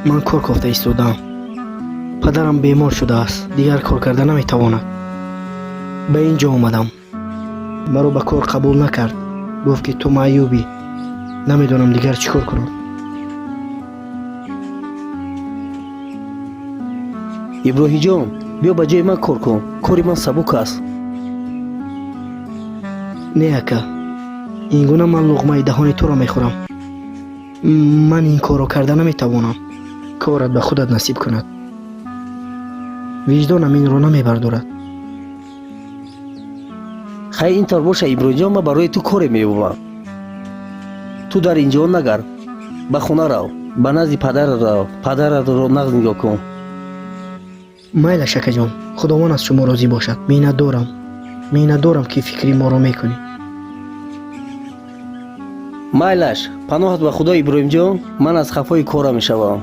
من کار کوفته ایستادم. پدرم بیمار شده است. دیگر کار کرده نمیتواند. به اینجا آمدم. مرا به کار قبول نکرد. گفت که تو معیوبی. نمیدونم دیگر چیکار کنم. иброҳӣ ҷон, биё ба ҷои ман кор кун. кори ман сабук аст. نه اکا. این گونه من لقمه دهان تو را میخورم. من این کار را کرده نمیتوانم. کارت به خودت نصیب کند. وجدانم این را نمیبردارد. хай ин тор боша иброҳӣ ҷон, ман барои ту коре меёбам. ту дар ин ҷо нагар. ба хона рав. ба назди падарат рав. падаратро нағз нигоҳ кун. майла шака ҷон. худованд аз шумо розӣ бошад. миннатдорам ки фикри моро мекунӣ. майлаш, паноҳат ба худо иброҳим ҷон, ман аз хафои корам мешавам.